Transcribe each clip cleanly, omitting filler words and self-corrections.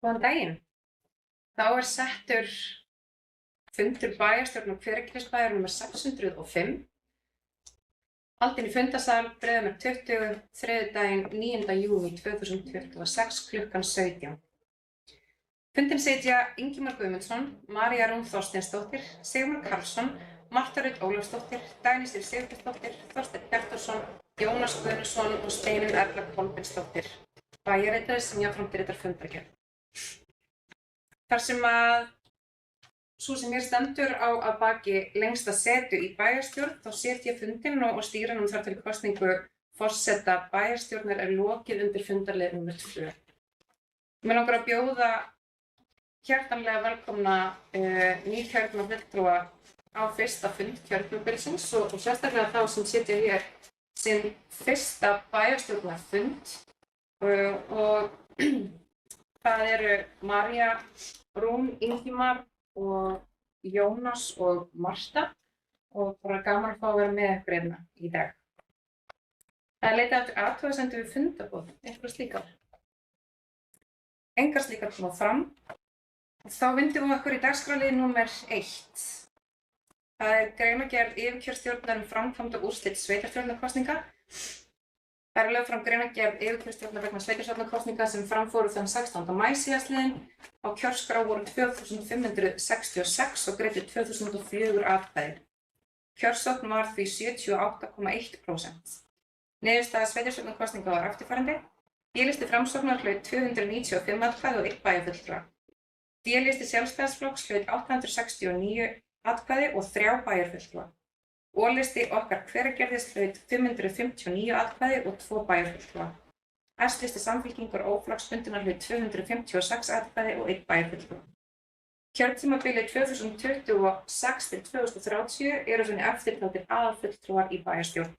Góðan daginn. Þá settur fundur bæjarstjórnar Hveragerðisbæjar nr. 605 haldinn í fundasal Breiðanef 20, þriðjudaginn 9. júní 2026 klukkan 17. Fundinn sitja Ingimar Guðmundsson, María Rún Þorsteinsdóttir, Sigmar Karlsson, Marta Rut Ólafsdóttir, Dagný Sif Sigurbjörnsdóttir, Þorsteinn Hjartarson, Jónas Guðmundsson og Steinunn Erla Kolbeinsdóttir, bæjarritari sem jafnframt ritar fundargerð. Þar sem að sú sem hér stendur á að baki lengsta setu í bæjarstjórn, þá set ég fundinn og stýra honum þar til kosningu forseta bæjarstjórnar er lokið undir fundarlið nr. 2. Mig langar að bjóða hjartanlega velkomna nýkjörna fulltrúa á fyrsta fund kjörtímabilsins og sérstaklega þá sem sitja hér sinn fyrsta bæjarstjórnarfund og það eru María Rún, Ingimar og Jónas og Marta og bara gaman að fá að vera með ykkur hérna í dag. Það er leitað eftir athugasemdum við fundarboð, eitthvað slíkar. Engar slíkar koma fram. Þá vindum við okkur í dagskrárlið nr. 1. Það er greinargerð yfirkjörstjórnar framkvæmd og úrslit sveitarstjórnarkosninga. Það er lögð fram greinargerð yfirkjörstjórnar vegna sveitarstjórnarkosninga sem framfóru þann 16. maí síðastliðinn. Á kjörskrá voru 2566 og greiddu 2004 atkvæði. Kjörsókn var því 78,1%. Niðurstaða sveitarstjórnarkosninga var eftirfarandi. D-listi Framsóknar hlaut 295 atkvæði og 1 bæjarfulltrúa. D-listi Sjálfstæðisflokks hlaut 869 atkvæði og 3 bæjarfulltrúa. O-listi Okkar Hveragerðis hlaut 559 atkvæði og 2 bæjarfulltrúa. S-listi Samfylkingar óflokksbundinnar hlaut 256 atkvæði og 1 bæjarfulltrúa. Kjörtímabilið 2026 til 2030 eru þannig eftirtaldir aðalfulltrúar í bæjarstjórn.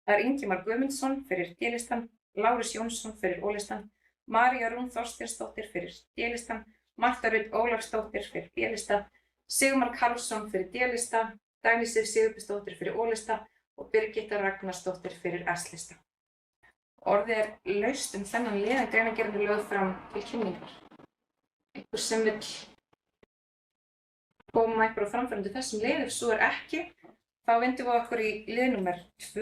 Það er Ingimar Guðmundsson fyrir D-listan, Lárus Jónsson fyrir O-listan, María Rún Þorsteinsdóttir fyrir D-listan, Marta Rut Ólafsdóttir fyrir B-lista, Sigmar Karlsson fyrir D-lista, Dagný Sif Sigurbjörnsdóttir fyrir O-lista og Birgitta Ragnarsdóttir fyrir S-lista. Orðið er laust þennan lið en greinargerðin er lögð fram til kynningar. Einhver sem vill koma einhver á framfæri þessum lið, ef svo er ekki, þá vindum við okkur í lið nr. 2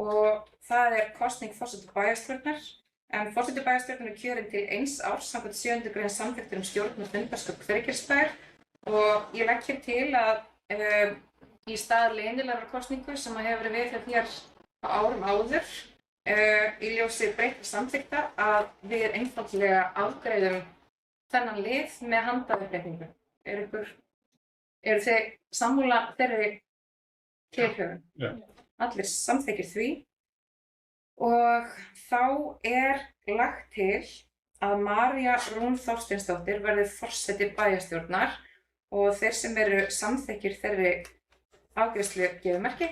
og það er kosning forseta bæjarstjórnar. En forseti bæjarstjórnar er kjörinn til 1 árs samkvæmt 7. grein samþykktar stjórn og fundarskap Hveragerðisbæjar og ég legg hér til að í stað leynilegrar kosningu sem hefur verið við hér á árum áður í ljósi breyttra samþykkta að við einfaldlega afgreiðum þennan lið með handauppréttingu. Eru þið sammála þeirri tilhögun? Ja. Allir samþykkir því og þá er lagt til að María Rún Þorsteinsdóttir verði forseti bæjarstjórnar og þeir sem eru samþykkir þeirri afgreiðslu gefur merki.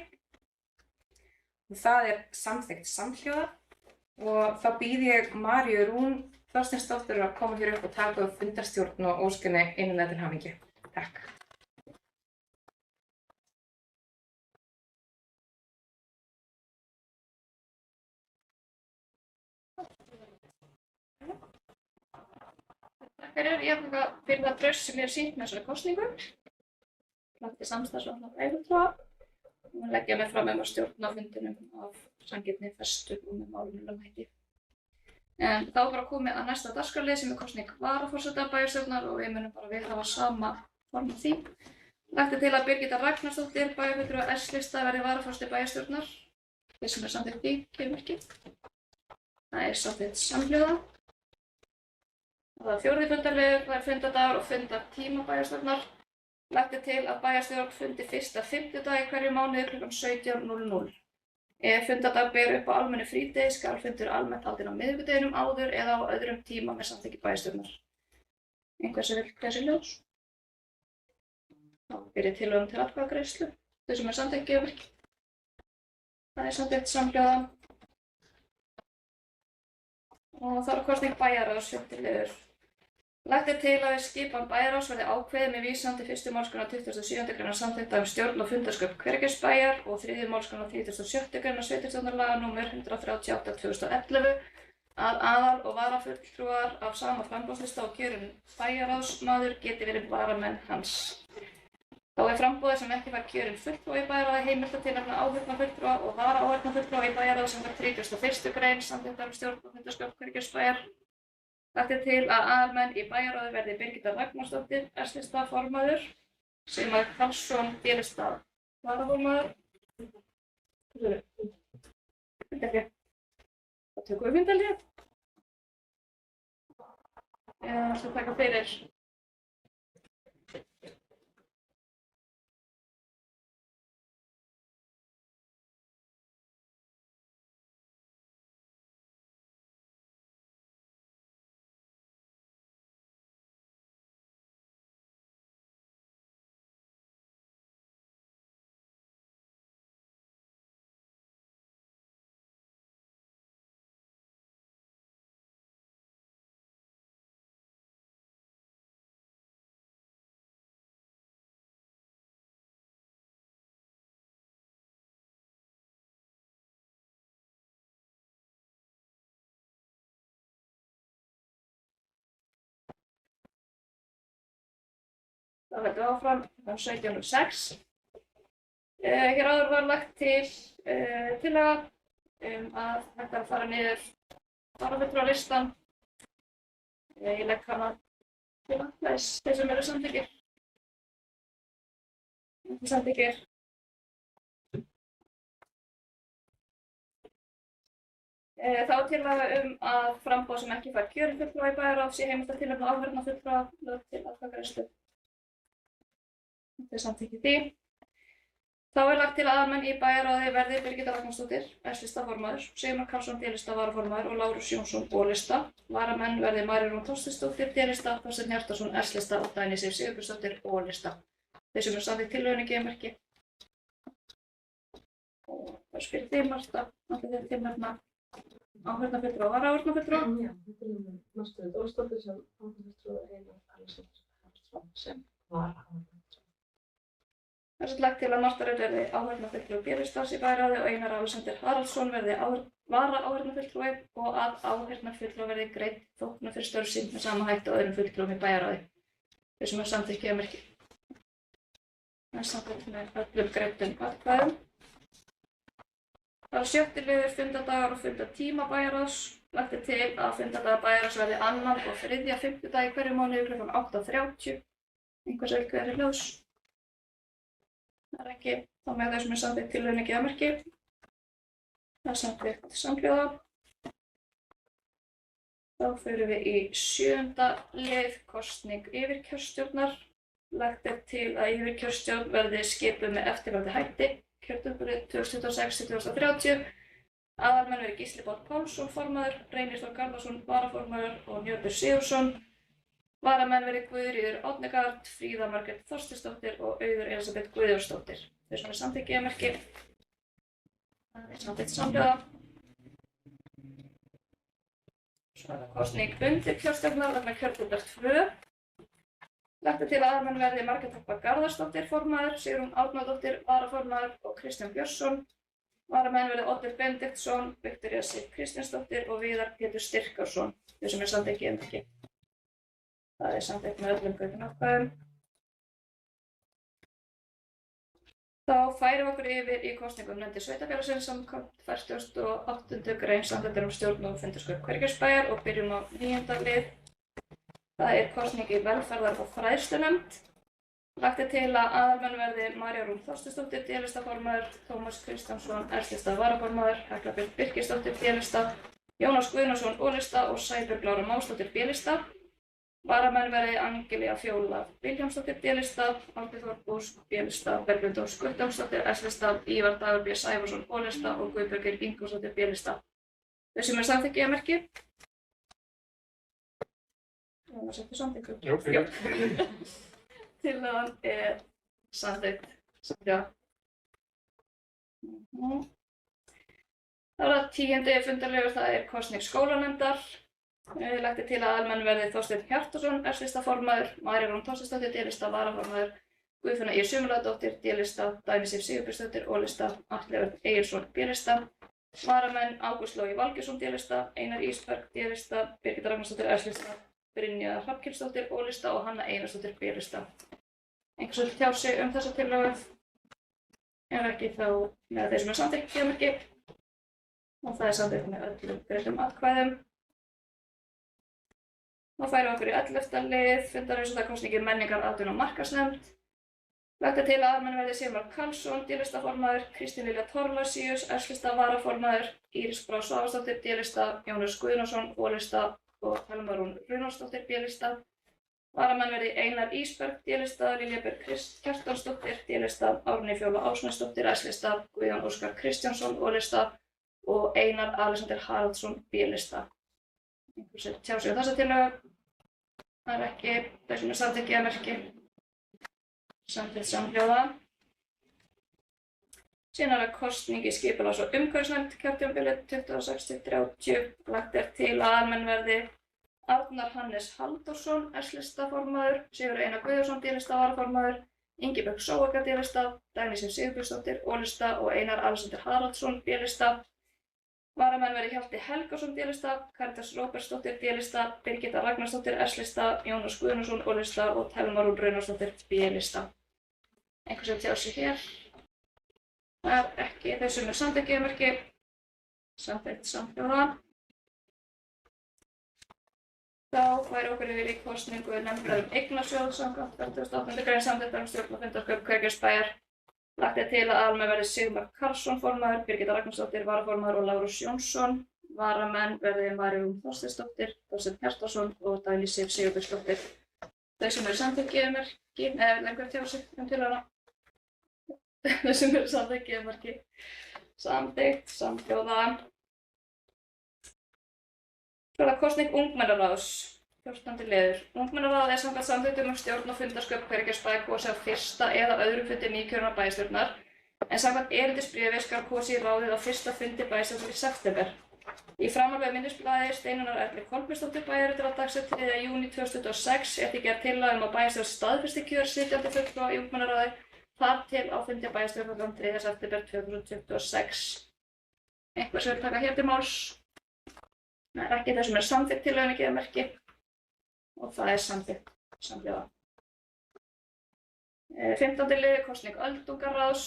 Og það er samþykkt samhljóða og þá býð ég Maríu Rún Þorsteinsdóttir að koma hér upp og taka upp fundarstjórn og óska henni innilega til hamingju. Takk. Takk fyrir það traust sem ég hef sýnt með þessari kosningu. Lagt í samstarfsvalla bæjarfulltrúa. Ég leggja mig fram að stjórna fundinum af sanngirni, festu og með málefnalegum hætti. En þá bara komið að næsta dagskrárlið sem er kosning varaforseta bæjarstjórnar og við munum bara viðhafa sama form af því. Lagt til að Birgitta Ragnarsdóttir, bæjarfulltrúa S-lista, verði varaforseti bæjarstjórnar. Þeir sem er samþykkt því, gefur merki. Það er samþykkt samhljóða. Það er 4. fundarliður, það er fundadagur og fundartíma bæjarstjórnar. Lagt til að bæjarstjórn fundi fyrsta fimmtudag í hverju mánuði klukkan 17:00. Ef fundadag ber upp á almennu frídegi skal fundur almennt haldinn á miðvikudeginum áður eða á öðrum tíma með samþykki bæjarstjórnar. Einhver sem vill kveðja sér ljós? Þá ber ég tillögum til atkvæðagreiðslu. Þau sem er samþykkt gefur merki. Það er samþykkt samhljóða. Og þá er kosning bæjarráðs 5. liður. Lagt til að við skipan bæjarráðs verði ákveðið með vísan til 1. málsgreinar 27. greinar samþykkta stjórn og fundarskap Hveragerðisbæjar og 3. málsgreinar 36. greinar sveitarstjórnarlaga nr. 138/2011 að aðal- og varafulltrúar af sama framboðslista og kjörinn bæjarráðsmaður geti verið varamenn hans. Þá er framboðið sem ekki fær kjörinn fulltrúa í bæjarráði heimilt að tilnefna áheyrnarfulltrúa og varaáheyrnarfulltrúa í bæjarráði samkvæmt 31. grein samþykktar um stjórn og fundarstjórn Hverfisbæjar. Lagt er til að aðalmenn í bæjarráði verði Birgitta Ragnarsdóttir, S-lista formaður, Sigmar Karlsson, D-lista varaformaður. Það tökum við fundalið. Eða ætlum að taka fyrir. Það verður áfram 1706. Hér áður var lagt til tillaga að þetta að fara niður varafulltrúalistan. Ég legg hana til atkvæðis þeir sem eru samþykkir. Ekki samþykkir. Þá er tillaga að framboð sem ekki fær kjörinn fulltrúa í bæjarráð sé heimilt að tilnefna áheyrnarfulltrúa lögð til atkvæðagreiðslu. Þetta er samþykki því. Þá er lagt til að aðalmenn í bæjarráði verði Birgitta Ragnarsdóttir, S-lista formaður, Sigmar Karlsson, D-lista varaformaður og Lárus Jónsson, O-lista. Varamenn verði María Rún Þorsteinsdóttir, D-lista, Þorsteinn Hjartarson, S-lista og Dagný Sif Sigurbjörnsdóttir, O-lista. Þeir sem eru samþykkt tillögunni gefa merki. Og það er fyrir því, Marta, allir þeir tilnefna áheyrnarfulltrúa og varaáheyrnarfulltrúa. Já, þetta er Margrét Ólafsdóttir sem áheyrnarfulltrúa og Einar Alexander sem varaáheyrnarfulltrúa. Það er lagt til að Marta Rut verði áheyrnarfulltrúi B-listans í bæjarráði og Einar Alexander Haraldsson verði varaáheyrnarfulltrúi og að áheyrnarfulltrúa verði greidd þóknun fyrir störf sín með sama hætti og öðrum fulltrúum í bæjarráði. Þeir sem er samþykkt gefa merki. Það er samþykkt með öllum greiddum atkvæðum. Það er 7. liður fundadagar og fundatíma bæjarráðs. Lagt er til að fundadagar bæjarráðs verði 2. og 3. fimmtudag í hverju mánuði kl. 8:30. Einhvers vill hver ljós. Það er ekki þá með þau sem er samþykkt tillögunni gefa merki. Það er samþykkt samhljóða. Þá förum við í 7. lið kosning yfirkjörstjórnar. Lagt er til að yfirkjörstjórn verði skipuð með eftirfarandi hætti. Kjörtímabilið 2026-2030. Aðalmenn verði Gísli Páll Pálsson formaður, Reynir Þór Garðarsson varaformaður og Njörður Sigurðsson. Varamenn verði Guðríður Árnegard, Fríða Margrét Þorsteinsdóttir og Auður Elísabet Guðjónsdóttir. Þeir sem er samþykkt gefa merki. Það er samþykkt samhljóða. Svo er það kosning undirkjörstjórnar vegna kjörtímabil 2. Lagt er til að aðalmenn verði Margrét Harpa Garðarsdóttir formaður, Sigrún Árnadóttir varaformaður og Kristján Björnsson. Varamenn verði Oddur Benediktsson, Viktoría Sif Kristjánsdóttir og Viðar Pétur Styrkársson. Þeir sem er samþykkt gefa merki. Það er samþykkt með öllum greiddum atkvæðum. Þá færum við okkur yfir í kosningum nefndir sveitarfélagsins samkvæmt 48. grein samþykktar um stjórn og fundarstjórn Hverfisbæjar og byrjum á 9. lið. Það er kosning í velferðar- og fræðslunefnd. Lagt er til að aðalmenn verði María Rún Þorsteinsdóttir, D-lista formaður, Tómas Kristjánsson, S-lista varaformaður, Hekla Björk Birkisdóttir, D-lista, Jónas Guðnason, O-lista og Sæbjörg Lára Másdóttir, B-lista. Varamenn verði Angelía Fjóla Vilhjálmsdóttir, D-lista, Árni Þór Búsk, B-lista, Berglind Ósk Guttormsdóttir, S-lista, Ívar Dagur B. Sævarsson, O-lista og Guðbjörg Ingólfsdóttir, B-lista. Þeir sem er samþykkt gefa merki. Það setja samþykkt. Jú. Tillagan er samþykkt. Já. Það er að 10. fundarlegur, það er kosning skólanefndar. Lagt er til að aðalmenn verði Þorsteinn Hjartarson, S-lista formaður, María Rún Þorsteinsdóttir, D-lista varaformaður, Guðfinna Ýr Sumarliðadóttir, D-lista, Dagný Sif Sigurbjörnsdóttir, O-lista, Atli Örn Egilsson, B-lista. Varamenn Ágúst Logi Valgeirsson D-lista, Einar Ísberg D-lista, Birgitta Ragnarsdóttir S-lista, Brynja Hrafnkelsdóttir O-lista og Hanna Einarsdóttir B-lista. Einhver sem vill tjá sig þessa tillögu? Ef ekki þá með þeir sem samþykkt geðmerki. Og það samþykkt með öllum greiddum atkvæðum. Þá færum við okkur í 11. lið, fundarauðsendakosningi menningar, atvinnu og markaðsnefnd. Lagt til að aðalmenn verði Sigmar Karlsson, D-lista formaður, Kristín Lilja Thorlacius, S-lista varaformaður, Íris Brá Svavarsdóttir, D-lista, Jónas Guðnason, O-lista og Thelma Rún Runólfsdóttir, B-lista. Varamenn verði Einar Ísberg, D-lista, Lilja Björk Kjartansdóttir, D-lista, Árný Fjóla Ásmundsdóttir, S-lista, Guðjón Óskar Kristjánsson, O-lista og Einar Alexander Haraldsson, B-lista. Einhver sem tjá sig þessa tillögu? Það er ekki þeir sem samþykkt geðmerki. Samþykkt samhljóða. Síðan er það kosning í skipulags- og umhverfisnefnd kjörtímabilið 26–30. Lagt til að aðalmenn verði Arnar Hannes Halldórsson, S-lista formaður, Sigurður Einar Guðjónsson, D-lista varaformaður, Ingibjörg Sóaka, D-lista, Dagný Sif Sigurbjörnsdóttir, O-lista og Einar Alexander Haraldsson, B-lista. Varamenn verði Hjalti Helgason, D-lista, Karítas Róbertsdóttir, D-lista, Birgitta Ragnarsdóttir, S-lista, Jónas Guðnason, O-lista og Thelma Rún Runólfsdóttir, B-lista. Einhver sem tjá sig hér? Það er ekki þeir sem samþykkt geðmerki. Samþykkt samhljóða. Þá færum okkur yfir í kosningu nefndar eignarsjóð samkvæmt 48. grein samþykktar stjórn og fundarskap Hvergisbæjar. Lagt til að aðalmenn verði Sigmar Karlsson formaður, Birgitta Ragnarsdóttir varaformaður og Lárus Jónsson. Varamenn verði María Þorsteinsdóttir, Þorsteinn Hjartarson og Dagný Sif Sigurbjörnsdóttir. Þau sem samþykkt geðmerki, eða vill einhver tjá sig tillöguna? Þau sem samþykkt geðmerki. Samþykkt, samhljóða. Svo er það kosning ungmennaráðs. 14. liður. Ungmennaráð er samkvæmt samþykktum stjórn og fundarsköp Hvergisbæjar kosið á fyrsta eða öðrum fundi nýkjörinnar bæjarstjórnar, en samkvæmt erindisbréfi skal kosið í ráðið á fyrsta fundi bæjarstjórnar í september. Í framhaldi af minnisblaði Steinunnar Erlu Kolbeinsdóttur bæjarritara dagsett 3. júní 2026 er því gerð tillaga að bæjarstjórn staðfesti kjör sitjandi fulltrúa í ungmennaráði þar til á fundi bæjarstjórnar 3. september 2026. Einhver sem vil taka hér til máls? Það er ekki þeir sem samþykkt tillögunni geðmerki. Og það er samþykkt samhljóða. 15. liður, kosning öldungaráðs.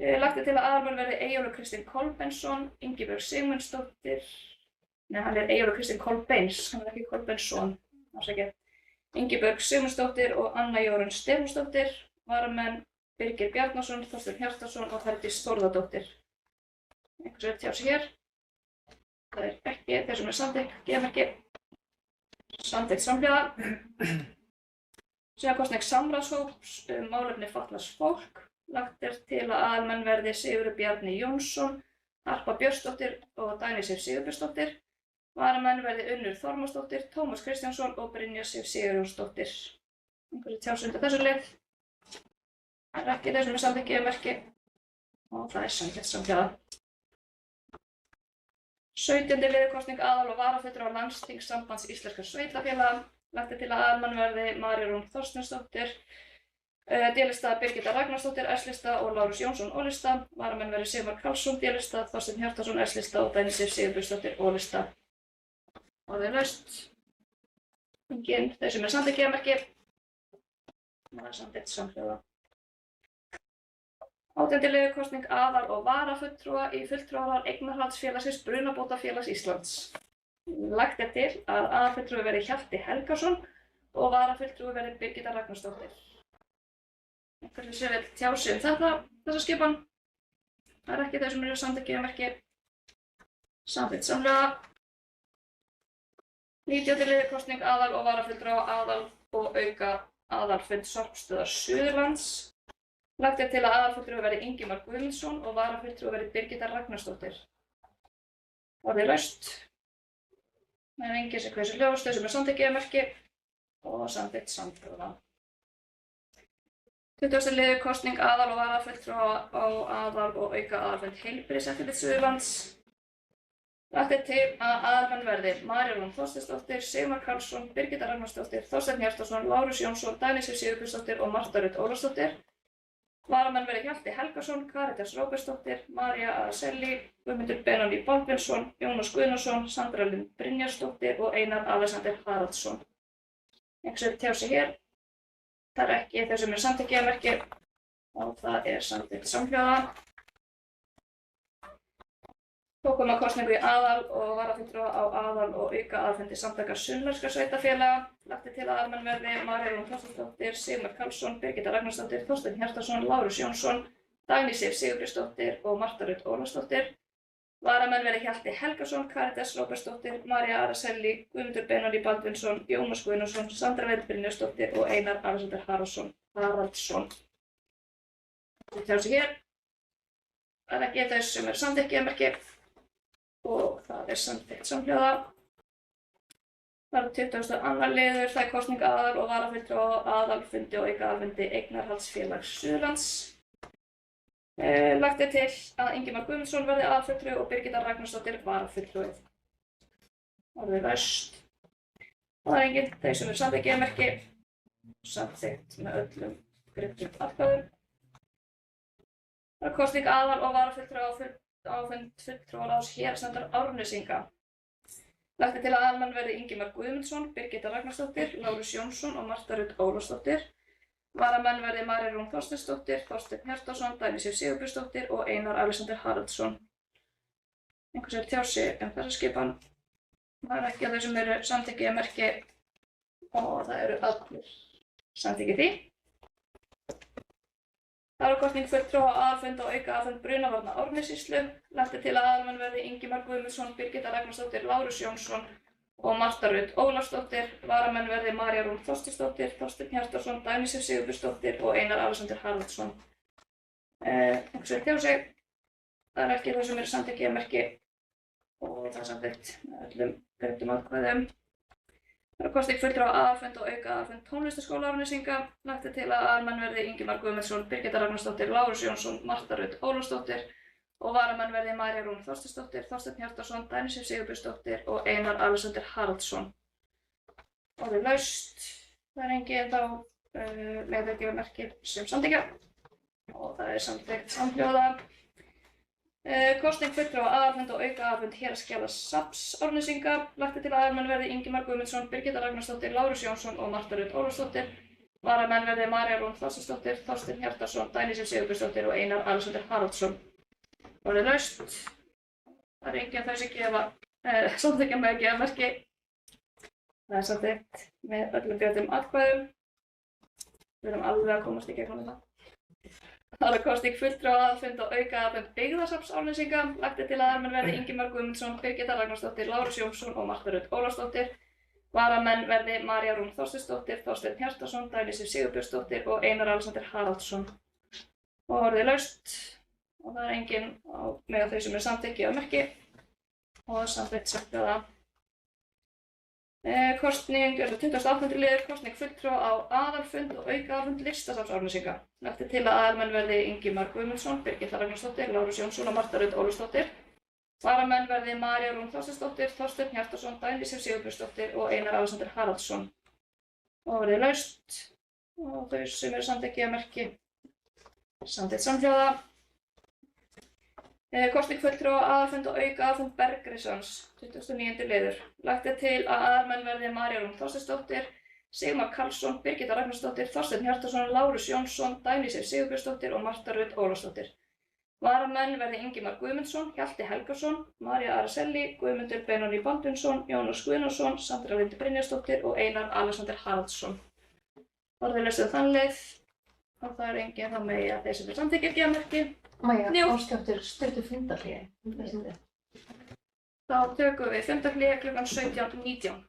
Lagt til að aðalmenn verði Eyjólfur Kristinn Kolbeinsson, Ingibjörg Sigmundsdóttir, hann er Eyjólfur Kristinn Kolbeins, hann er ekki Kolbeinsson, afsakið. Ingibjörg Sigmundsdóttir og Anna Jórunn Stefánsdóttir. Varamenn Birgir Bjarnason, Þorsteinn Hjartarson og Herdís Þórðardóttir. Einhver sem tjá sig hér? Það er ekki þeir sem samþykkt geðmerki. Samþykkt samhljóða. Síðan kosning samráðshóps málefni fatlaðs fólk. Lagt til að aðalmenn verði Sigurður Bjarni Jónsson, Harpa Björnsdóttir og Dagný Sif Sigurbjörnsdóttir. Varamenn verði Unnur Þormóðsdóttir, Tómas Kristjánsson og Brynja Sif Sigurjónsdóttir. Einhver sem tjá sig undir þessu lið? Það er ekki þeir sem samþykkt geðmerki. Og það er samþykkt samhljóða. 17. liður, kosning aðal- og varafulltrúa á Landsþings Íslenskra sveitarfélaga. Lagt til að aðalmenn verði María Rún Þorsteinsdóttir, D-lista Birgitta Ragnarsdóttir, S-lista og Lárus Jónsson, O-lista. Varamenn verði Sigmar Karlsson, D-lista, Þorsteinn Hjartarson, S-lista og Dagný Sif Sigurbjörnsdóttir, O-lista. Orðið laust. Enginn þeir sem samþykkt geðmerki. Það er samþykkt samhljóða. 18. liður, kosning aðal- og varafulltrúa í fulltrúaráð Eignarhaldsfélagsins Brunabótafélags Íslands. Lagt til að aðalfulltrúi verði Hjalti Helgason og varafulltrúi verði Birgitta Ragnarsdóttir. Einhver sem vill tjá sig þessa skipan? Það er ekki þeir sem samþykkt geðmerki. Samþykkt samhljóða. 19. liður, kosning aðal- og varafulltrúa aðal- og auka aðalfund Sorpstöðvar Suðurlands. Lagt til að aðalfulltrúi verði Ingimar Guðmundsson og varafulltrúi verði Birgitta Ragnarsdóttir. Orðið laust. Það er enginn sem kaus ljós, þau sem samþykkt geðmerki og samþykkt samhljóða. 20. liður, kosning aðal- og varafulltrúa á aðal- og auka aðalfund Heilbrigðiseftirlits Suðurlands. Lagt til að aðalmenn verði María Rún Þorsteinsdóttir, Sigmar Karlsson, Birgitta Ragnarsdóttir, Þorsteinn Hjartarson, Lárus Jónsson, Dagný Sif Sigurbjörnsdóttir og Marta Rut Ólafsdóttir. Varamenn verði Hjalti Helgason, Karítas Róbertsdóttir, María Araceli, Guðmundur Benóný Baldvinsson, Jónas Guðnason, Sandra Lind Brynjarsdóttir og Einar Alexander Haraldsson. Einhver sem tjá sig hér. Það er ekki þau sem samþykkiðamerki og það samþykkt samhljóða. Tókum að kosningu í aðal- og varafulltrúa á aðal- og aukaaðalfundi Samtaka sunnlenskra sveitarfélaga. Lagt til að aðalmenn verði María Rún Þorsteinsdóttir, Sigmar Karlsson, Birgitta Ragnarsdóttir, Þorsteinn Hjartarson, Lárus Jónsson, Dagný Sif Sigurbjörnsdóttir og Marta Rut Ólafsdóttir. Varamenn verði Hjalti Helgason, Karítas Róbertsdóttir, María Araceli, Guðmundur Benóný Baldvinsson, Jónas Guðnason, Sandra Lind Brynjarsdóttir og Einar Alexander Haraldsson. Það tjá sig hér. Það er ekki þau sem samþykkiðamerki og það samþykkt samhljóða. Það 22. liður, það kosning aðal- og varafulltrúa á aðalfundi og aukaaðalfundi Eignarhaldsfélags Suðurlands. Lagt til að Ingimar Guðmundsson verði aðalfulltrúi og Birgitta Ragnarsdóttir varafulltrúi. Orðið laust. Það enginn, þau sem samþykkiðamerki, samþykkt með öllum greiddum atkvæðum. Það kosning aðal- og varafulltrúa á fund fulltrúaráðs héraðsnefndar Árnesinga. Lagt til að aðalmenn verði Ingimar Guðmundsson, Birgitta Ragnarsdóttir, Lárus Jónsson og Marta Rut Ólafsdóttir. Varamenn verði María Rún Þorsteinsdóttir, Þorsteinn Hjartarson, Dagný Sif Sigurbjörnsdóttir og Einar Alexander Haraldsson. Einhver sem tjá sig þessa skipan. Það er ekki þau sem samþykkiðamerki og það allir samþykkið því. Það kosning fulltrúa á aðalfund og aukaaðalfund Brunavarna Árnessýslu. Lagt til að aðalmenn verði Ingimar Guðmundsson, Birgitta Ragnarsdóttir, Lárus Jónsson og Marta Rut Ólafsdóttir. Varamenn verði María Rún Þorsteinsdóttir, Þorsteinn Hjartarson, Dagný Sif Sigurbjörnsdóttir og Einar Alexander Haraldsson. Einhver sem tjá sig. Það er ekki þau sem samþykkiðamerki og það samþykkt með öllum greiddum atkvæðum. Það kosning fulltrúa á aðalfund og aukaaðalfund Tónlistarskóla Árnesinga. Lagt til að aðalmenn verði Ingimar Guðmundsson, Birgitta Ragnarsdóttir, Lárus Jónsson, Marta Rut Ólafsdóttir og varamenn verði María Rún Þorsteinsdóttir, Þorsteinn Hjartarson, Dagný Sif Sigurbjörnsdóttir og Einar Alexander Haraldsson. Orðið laust. Það enginn þá með að gefa merki sem samþykkja og það samþykkt samhljóða. Kosning fulltrúa á aðalfund og aukaaðalfund Héraðsskjalasafns Árnesinga. Lagt til að aðalmenn verði Ingimar Guðmundsson, Birgitta Ragnarsdóttir, Lárus Jónsson og Marta Rut Ólafsdóttir. Varamenn verði María Rún Þorsteinsdóttir, Þorsteinn Hjartarson, Dagný Sif Sigurbjörnsdóttir og Einar Alexander Haraldsson. Orðið laust. Það enginn þau sem gefa samþykkja með að gefa merki. Það samþykkt með öllum greiddum atkvæðum. Við erum alveg að komast í gegnum þetta. Það kosning fulltrúa á aðalfund og aukaaðalfund Byggðasafns Árnesinga. Lagt til að aðalmenn verði Ingimar Guðmundsson, Birgitta Ragnarsdóttir, Lárus Jónsson og Marta Rut Ólafsdóttir. Varamenn verði María Rún Þorsteinsdóttir, Þorsteinn Hjartarson, Dagný Sif Sigurbjörnsdóttir og Einar Alexander Haraldsson. Og orðið laust. Og það enginn með þau sem samþykkiðamerki og samþykkt samhljóða. Kosning 28. liður, kosning fulltrúa á aðalfund og aukaaðalfund Listasafns Árnesinga. Lagt til að aðalmenn verði Ingimar Guðmundsson, Birgitta Ragnarsdóttir, Lárus Jónsson og Marta Rut Ólafsdóttir. Varamenn verði María Rún Þorsteinsdóttir, Þorsteinn Hjartarson, Dagný Sif Sigurbjörnsdóttir og Einar Alexander Haraldsson. Og orðið laust. Og þau sem samþykkiðamerki samþykkt samhljóða. Kosning fulltrúa á aðalfund og aukaaðalfund Bergrisons, 29. liður. Lagt til að aðalmenn verði María Rún Þorsteinsdóttir, Sigmar Karlsson, Birgitta Ragnarsdóttir, Þorsteinn Hjartarson, Lárus Jónsson, Dagný Sif Sigurbjörnsdóttir og Marta Rut Ólafsdóttir. Varamenn verði Ingimar Guðmundsson, Hjalti Helgason, María Araceli, Guðmundur Benóný Baldvinsson, Jónas Guðnason, Sandra Lind Brynjarsdóttir og Einar Alexander Haraldsson. Orðið laust þann leið og það enginn þá með að þeir sem samþykkja gefa merki. Maja, áskjáttur stuttu fundarhléi. Þá tökum við fundarhlé klukkan 17:19.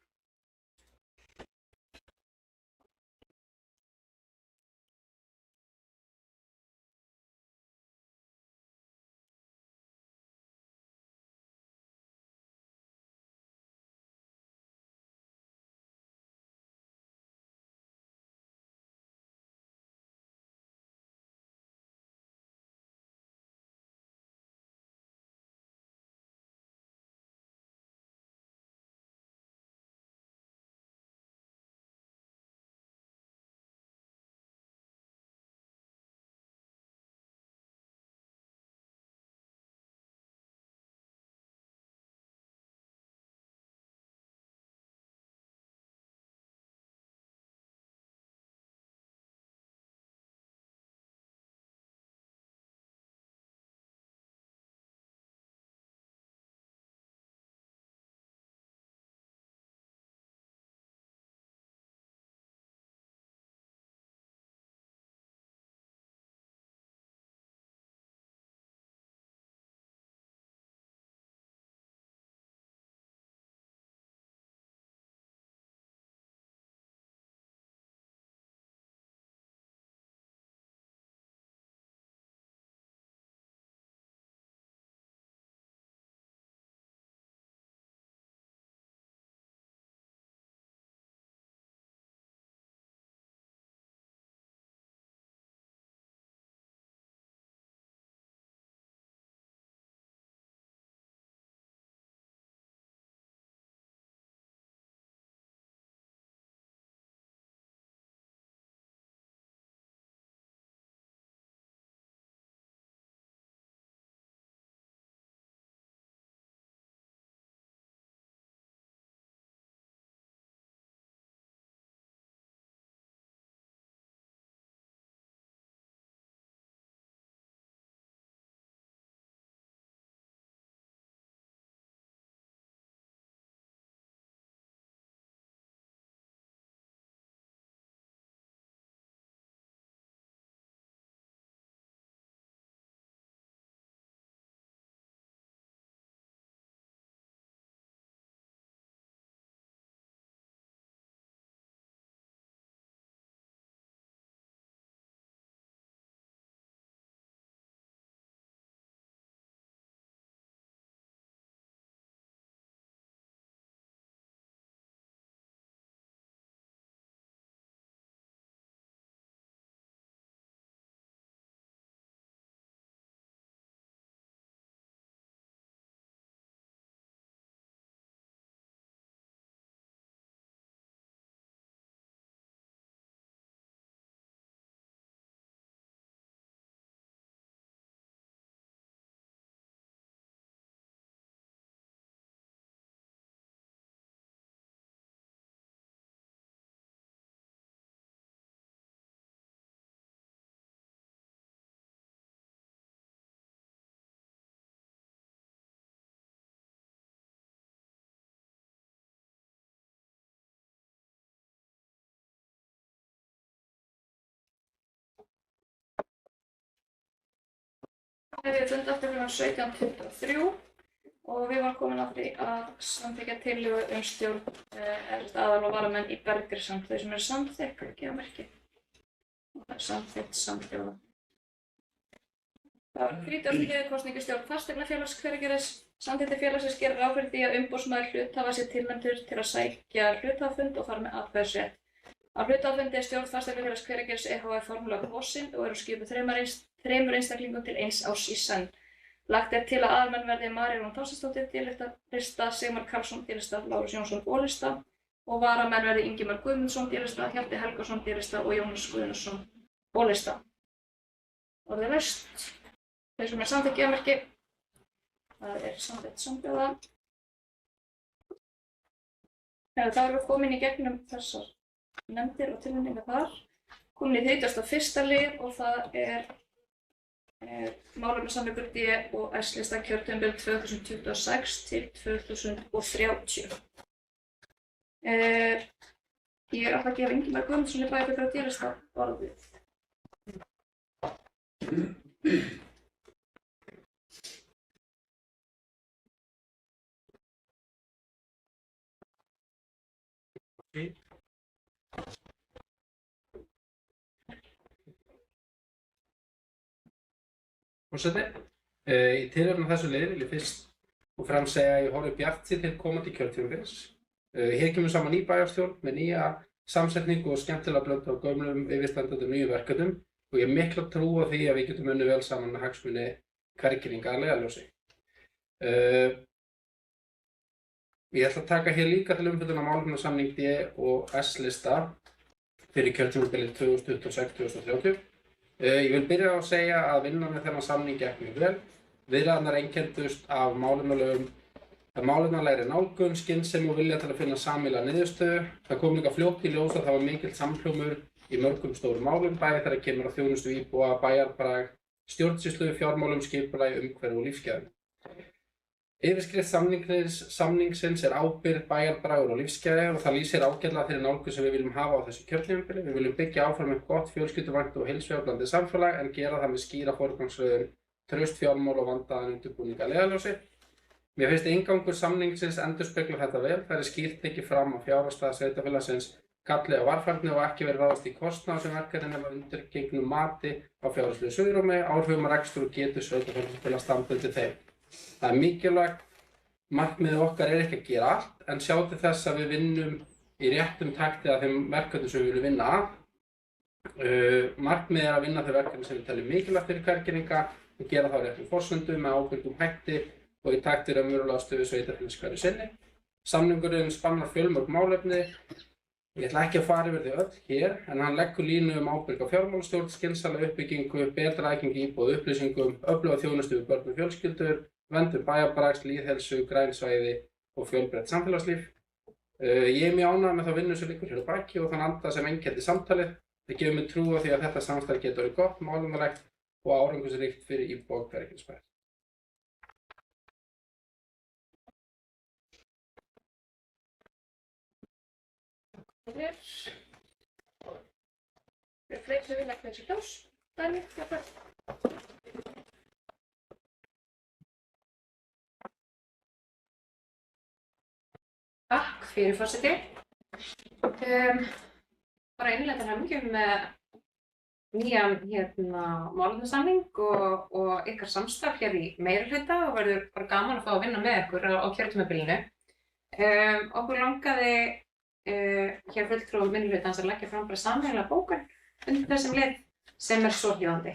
hef ég fundið aftur fyrir 1723 og við varum komin að því að samþykkja tillögu stjórn aðal- og varamenn í Bergersamt, þau sem eru samþykk, gefa merki. Og það samþykkt samhljóða. Það var 33. kosning í stjórn fasteignafélags Hveragerðis. Samþykki félagsins gerir ráð fyrir því að umboðsmaður hluthafa sé tilnefndur til að sækja hluthafafund og fara með atkvæðisrétt. Á hluthafafundi er stjórn fasteignafélags Hveragerðis e.h.f. formulega kosin og eru skipuð þremur einstaklingum til 1 árs í senn. Lagt er til að aðalmenn verði María Rún Þorsteinsdóttir D-lista, Sigmar Karlsson D-lista, Lárus Jónsson O-lista og varamenn verði Ingimar Guðmundsson D-lista, Hjalti Helgason D-lista og Jónas Guðnason O-lista. Orðið laust. Þeir sem er samþykkt gefa merki. Það er samþykkt samhljóða. Þá erum við komin í gegnum þessar nefndir og tilnefningar þar. Komin í 31. lið og það er málefnasamningur D og S-lista kjörtímabil 2026 til 2030. Ég ætla að gefa Ingimar Guðmundsson í bæjarfélag á D-lista orðið. Forseti, í tilefni af þessu liði vil ég fyrst og fremst segja að ég horfi bjartsýn til komandi kjörtímabils. Hér kemur saman ný bæjarstjórn með nýja samsetningu og skemmtilega blöndu af gömlum yfirstandandi nýjum verkefnum og ég hef mikla trú á því að við getum unnið vel saman með hagsmuni Hveragerðinga að leiðarljósi. Ég ætla að taka hér líka til umfjöllunar málefnasamning D og S-lista fyrir kjörtímabilið 2026-2030. Ég vil byrja á að segja að vinna með þennan samning gekk mjög vel. Viðræðurnar einkenndust af málefnalegri nálgun, skynsemi og vilja til að finna sameiginlega niðurstöðu. Það kom líka fljótt í ljós að það var mikill samhljómur í mörgum stórum málum, bæði þegar kemur að þjónustu íbúa, bæjarbrag, stjórnsýslu, fjármálum, skipulagi, umhverfi og lífsgæðum. Yfirskrift samningsins er ábyrgð, bæjarbragur og lífsgæði og það lýsir ágætlega þeirri nálgun sem við viljum hafa á þessu kjörtímabili. Við viljum byggja áfram upp gott, fjölskylduvænt og heilsueflandi samfélag en gera það með skýra forgangsröðun, traust fjármál og vandaðan undirbúning að leiðarljósi. Mér finnst inngangur samningsins endurspegla þetta vel. Það er skýrt tekið fram að fjárhagsstaða sveitarfélagsins kalli á varfærni og ekki verið ráðast í kostnað sem verkefnin nema undirgengnu mati á fjárhagslegu svigrúmi, áhrifum og rekstur og getu sveitarfélagsins til að standa undir þeim. Það er mikilvægt, markmiðið okkar er ekki að gera allt, en sjá til þess að við vinnum í réttum takti að þeim verkefnum sem við viljum vinna að. Markmiðið er að vinna þau verkefni sem við teljum mikilvægt fyrir Hveragerðinga og gera það á réttum forsendum með ábyrgum hætti og í takti raunverulega stöðu sveitarfélags hverju sinni. Samningurinn spannar fjölmörg málefni. Ég ætla ekki að fara yfir þau öll hér, en hann leggur línu ábyrga fjármálastjórn, skynsamlega uppbyggingu, betra aðgengi íbúa upplýsingum, öfluga þjónustu við börn og fjölskyldur, verndun bæjarbrags, lýðheilsu, græn svæði og fjölbreytt samfélagslíf. Ég er mjög ánægður með þá vinnu sem liggur hér á baki og þann anda sem einkenndi samtalið. Það gefur mér trú á því að þetta samstarf getur orðið gott, málefnalegt og árangursríkt fyrir íbúa Hveragerðisbæjar. Fleiri sem vilja eitthvað þessi ljós. Dæmi, jafnvel. Takk fyrir forseti. Bara einlega til hamingju með nýjan málefnasamning og ykkar samstarf hér í meirihluta og verður bara gaman að fá að vinna með ykkur á kjörtímabilinu. Okkur langaði hér fulltrúum minnihlutans að leggja fram bara sameiginlega bókun undir þessum lið sem er svohljóðandi.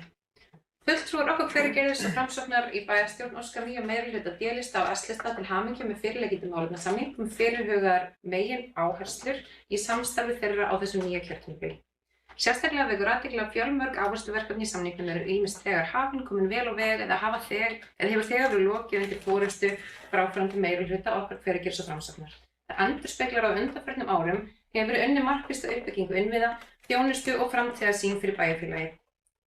Fulltrúar okkar Hveragerðis og Framsóknar í bæjarstjórn óska nýja meirihluta D-lista og S-lista til hamingju með fyrirliggjandi málefnasamning fyrirhugaðar megináherslur í samstarfi þeirra á þessum nýja kjörtímabili. Sérstaklega vekur athygli að fjölmörg áhersluverkefni í samningnum eru ýmist þegar hafin, komin vel á veg eða hefur þegar verið lokið undir forystu fráfarandi meirihluta okkar Hveragerðis og Framsóknar. Það endurspeglar á undanförnum árum hefur verið unnið markvisst að uppbyggingu innviða, þjónustu og framtíðarsýn fyrir bæjarfélagið.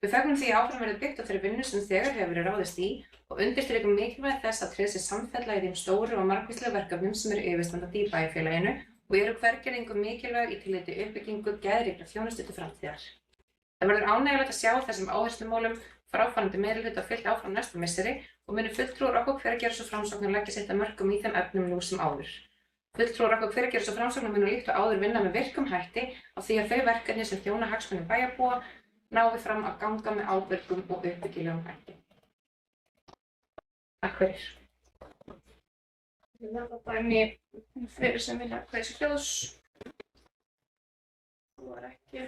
Við fögnum því að áfram verður byggt á þeirri vinnu sem þegar hefur verið ráðist í og undirstrikar mikilvægi þess að tryggja sér samfella í þeim stóru og margvíslegu verkefnum sem eru yfirstandandi í bæjarfélaginu og eru Hveragerðingum mikilvæg í tilliti uppbyggingu geðríkrar þjónustu til framtíðar. Það verður ánægjulegt að sjá þessum áherslumálum fráfarandi meirihluta fylgt áfram næstu misseri og munu fulltrúar okkar Hveragerðis og Framsóknar leggja sitt af mörkum í þeim efnum nú sem áður. Fulltrúar okkar Hveragerðis og Framsóknar munu líkt og áður vinna með virkum hætti á því að þau verkefni sem þjóna hagsmunum bæjarbúa nái fram að ganga með ábyrgum og uppbyggilegum hætti. Takk fyrir. Þetta dæmi fyrir sem vilja kveðja sér hljóðs. Það var ekki.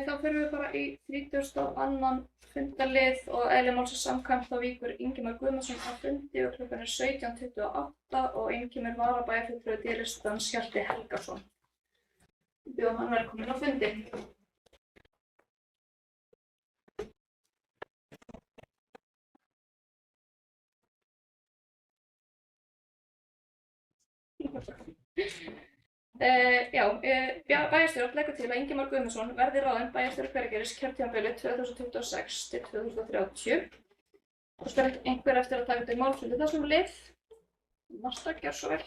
Þá fyrir við bara í 32. fundarlið og eðli málsins samkvæmt þá víkur Ingimar Guðmundsson af fundi og klukkan 17:28 og Ingimar varabæjarfulltrúi D-listans Hjalti Helgason. Við bjóðum hann velkominn á fundi. Bæjarstjórn leggur til að Ingimar Guðmundsson verði ráðinn bæjarstjóri Hveragerðis kjörtímabilið 2026 til 2030. Og skal einhver eftir að taka til máls undir þessum lið? Marta, gjör svo vel.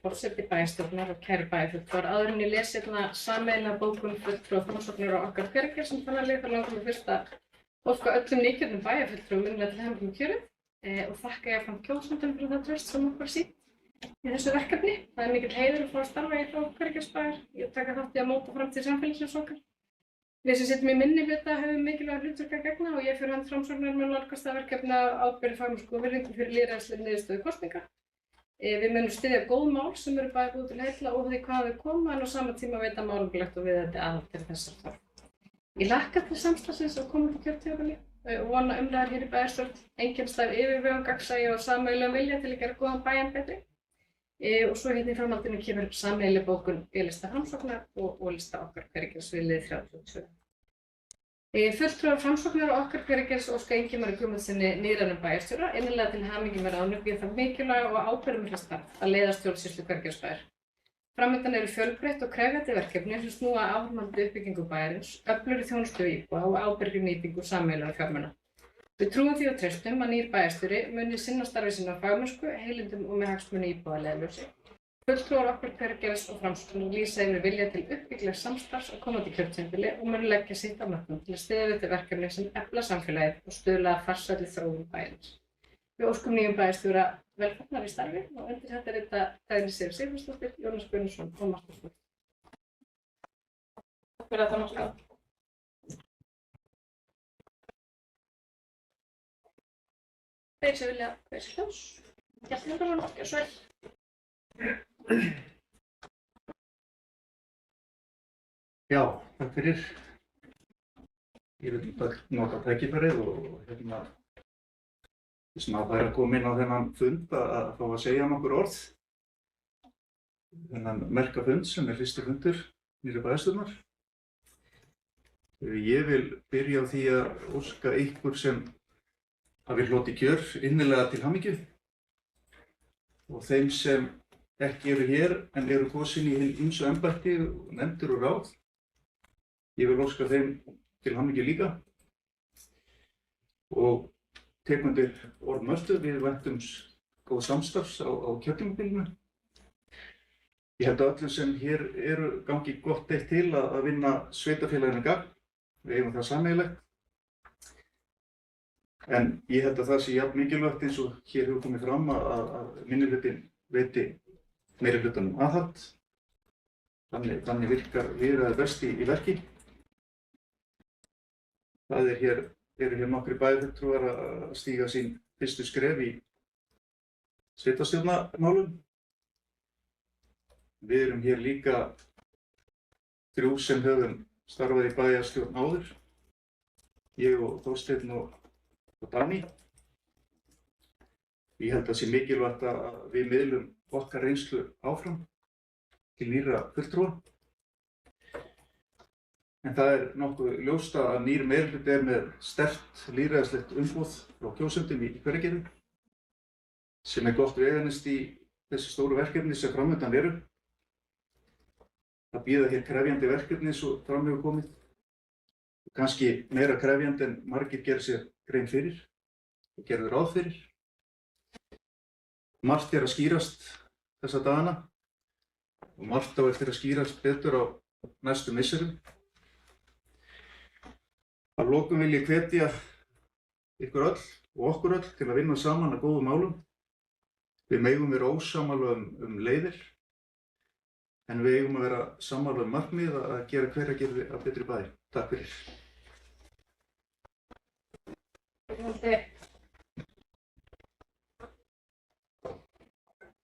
Forseti bæjarstjórnar og kæru bæjarfulltrúar, áður en ég les hérna sameiginlega bókun fulltrúa Framsóknar og okkar Hveragerðis sem þannig að langar mig fyrst að óska öllum nýkjörnum bæjarfulltrúum minnilega til hamingju með kjörið og þakka ég fram kjósendum fyrir það traust sem okkur sýnt í þessu verkefni. Það er mikill heiður að fá að starfa í Hveragerðisbæjar. Ég taka þátt í að móta framtíð samfélagsins okkar. Við sem sitjum í minnihluta höfum mikilvæga hlutverk að gegna og ég fyrir hönd Framsóknar mun nálgast það verkefni af ábyrgð, fagmennsku og virðingu fyrir lýðræðislegri niðurstöðu kosninga. Við munum styðja góð mál sem eru bæði búið til heilla og því hvað þau koma en á sama tíma veita málefnilegt og viðeigandi aðhald til þessar þarf. Ég hlakka til samstarfsins á komandi kjörtímabili og vona umræður hér í bæjarstjórn einkennst af yfirvegun, gagnsæi og sameiginlegum vilja til að gera góðan bæjan betri. Og svo hérna í framhaldinu kemur sameiginleg bókun B-lista Framsóknar og lista okkar Hveragerðis við lið 32. Fulltrúar Framsóknar og okkar Hveragerðis óska Ingimari Guðmundssoni nýrannum bæjarstjóra innilega til hamingju með ráðningu í það mikilvæga og ábyrgðarmikla starf að leiða stjórnsýslu Hveragerðisbæjar. Framundan eru fjölbreytt og krefjandi verkefni sem snúa að áframhaldandi uppbyggingu bæjarins, öflugri þjónustu við íbúa og ábyrgri nýtingu sameiginlegra fjármuna. Við trúum því og treystum að nýr bæjarstjóri muni sinna starfi sínu af fagmennsku, heilindum og með hagsmuni íbúa að leiðarljósi. Fulltrúar okkar Hveragerðis og Framsóknar lýsa yfir vilja til uppbyggilegs samstarfs á komandi kjörtímabili og munu leggja sitt af mörkum til að styðja við þau verkefni sem efla samfélagið og stuðla að farsælli þróun bæjarins. Við óskum nýjum bæjarstjóra velfarnar í starfi og undir þetta rita Dagný Sif Sigfúsdóttir, Jónas Gunnarsson og Marta Skúli. Takk fyrir að það Marta. Þeir sem vilja kveðja sér hljóðs. Hjalti Helgason, gjör svo vel. Já, takk fyrir. Ég vil bara nota tækifærið og þess að það að koma inn á þennan fund að fá að segja nokkur orð. Þennan merka fund sem fyrsti fundur nýrri bæjarstjórnar. Ég vil byrja á því að óska ykkur sem hafi hlotið kjör innilega til hamingju og þeim sem ekki eru hér en eru kosin í hin ýmsu embætti, nefndir og ráð. Ég vil óska þeim til hamingju líka og tek undir orð Mörtu, við væntum góð samstarfs á kjörtímabilinu. Ég held að öllum sem hér eru gangi gott eitt til að vinna sveitarfélaginu gagn. Við eigum það sameiginlegt. En ég held að það sé jafn mikilvægt eins og hér hefur komið fram að minnihlutinn veiti meirihlutanum aðhald. Þannig virkar lýðræðið best í verki. Það eru hér nokkrir bæjarfulltrúar að stíga sín fyrstu skref í sveitarstjórnarmálum. Við erum hér líka 3 sem höfum starfað í bæjarstjórn áður. Ég og Þorsteinn og Dagný. Ég held að það sé mikilvægt að við miðlum okkar reynslu áfram til nýrra fulltrúa. En það er nokkuð ljóst að nýr meirihluti er með sterkt lýðræðislegt umboð frá kjósendum í Hveragerði sem er gott veganest í þessi stóru verkefni sem framundan eru. Það bíða hér krefjandi verkefni eins og fram hefur komið. Kannski meira krefjandi en margir gera sér grein fyrir og gerðu ráð fyrir. Margt er að skýrast þessa dagana og margt á eftir að skýrast betur á næstu misserum. Að lokum vil ég hvetja ykkur öll og okkur öll til að vinna saman að góðum málum. Við megum vera ósammála leiðir, en við eigum að vera sammála markmið að gera Hveragerði að betri bæ. Takk fyrir.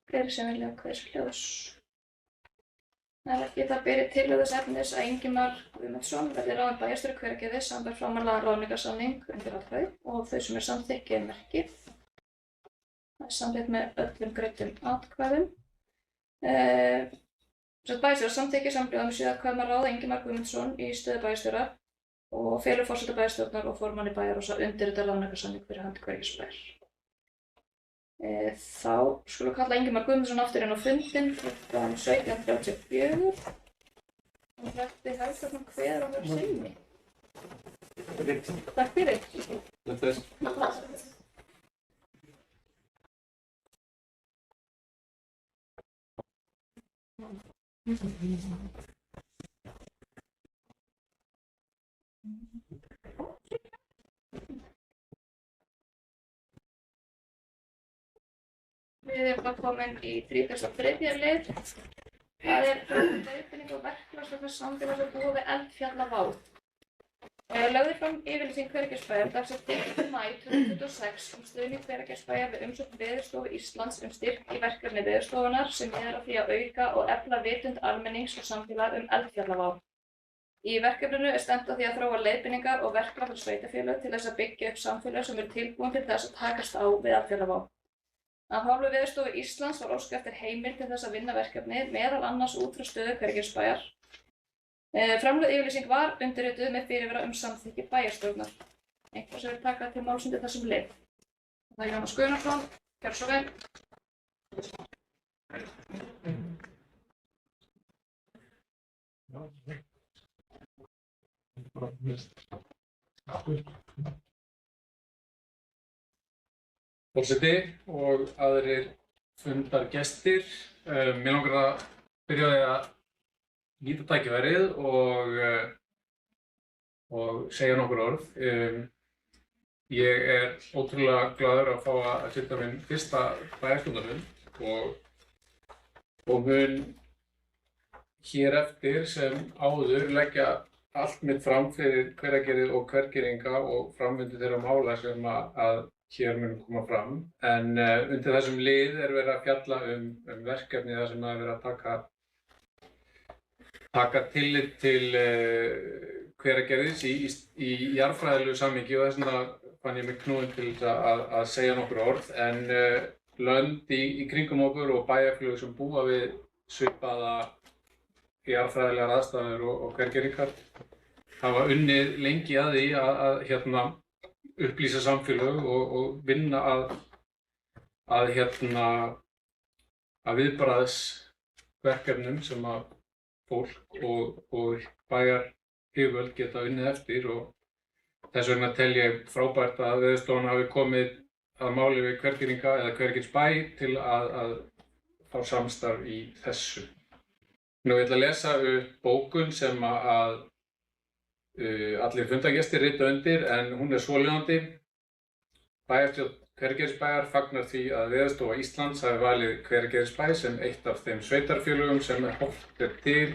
Hver sem vilja hvers ljós. Það er ekki það beri tillögu þess efnis að Ingimar Guðmundsson verði ráðinn bæjarstjóri Hveragerði samanber framanlega ráðningarsamning undir atkvæði og þau sem samþykki merkið. Það er samþykkt með öllum greiddum atkvæðum. Bæjarstjóri samþykki samhljóða með 7 atkvæðum að ráða Ingimar Guðmundsson í stöðu bæjarstjóra og felur forseta bæjarstjórnar og formanni bæjarósa undirrita ráðningarsamning fyrir hönd Hvergisbæjar. Þá skulum við kalla Ingimar Guðmundsson aftur inn á fundinn klukkan 17:34 og hreppti Helgason kveður á þér sinni. Takk fyrir. Við erum bara komin í 33. lið. Það er leiðbeining og verklags vegna samfélags að búa við eldfjallavá. Lögð fram yfirlýsing Hveragerðisbæjar dagsett 10. maí 2026 stuðning Hveragerðisbæjar við umsókn Veðurstofu Íslands styrk í verkefni Veðurstofunnar sem miðar að því að auka og efla vitund almennings og samfélag eldfjallavá. Í verkefninu stefnt að því að þróa leiðbeiningar og verklag fyrir sveitarfélög til þess að byggja upp samfélag sem tilbúin til þess að takast á við eldfjallavá. Af hálfu Veðurstofu Íslands var óskað eftir heimild til þess að vinna verkefnið meðal annars út frá stöðu Hveragerðisbæjar. Framlögð yfirlýsing var undirrituð með fyrirvara samþykki bæjarstjórnar. Einhver sem vil taka til máls undir þessum lið. Það er Jónas Guðnason, gjörðu svo vel. Forseti og aðrir fundargestir. Mér langar að byrja á því að nýta tækifærið og segja nokkur orð. Ég er ótrúlega glaður að fá að sitja minn fyrsta bæjarstjórnarfund og mun hér eftir sem áður leggja allt mitt fram fyrir Hveragerði og hvergeringa og framvindu þeirra mála sem að hér mun koma fram. En undir þessum lið er verið að fjalla verkefni þar sem er verið að taka tillit til Hveragerðis í jarðfræðilegu samhengi og þess vegna fann ég mig knúinn til að segja nokkur orð. En lönd í kringum okkur og bæjarfélög sem búa við svipaða jarðfræðilegar aðstæður og hvergeringar hafa unnið lengi að því að upplýsa samfélög og vinna að viðbragðsverkefnum sem að fólk og bæjaryfirvöld geta unnið eftir og þess vegna tel ég frábært að Veðurstofan hafi komið að máli við Hvergeringa eða Hveragerðisbæ til að fá samstarf í þessu. Nú ég ætla að lesa upp bókun sem að allir fundargestir rita undir en hún er svohljóðandi. Bæjarstjórn Hveragerðisbæjar fagnar því að Veðurstofa Íslands hafi valið Hveragerðisbæ sem eitt af þeim sveitarfélögum sem horft til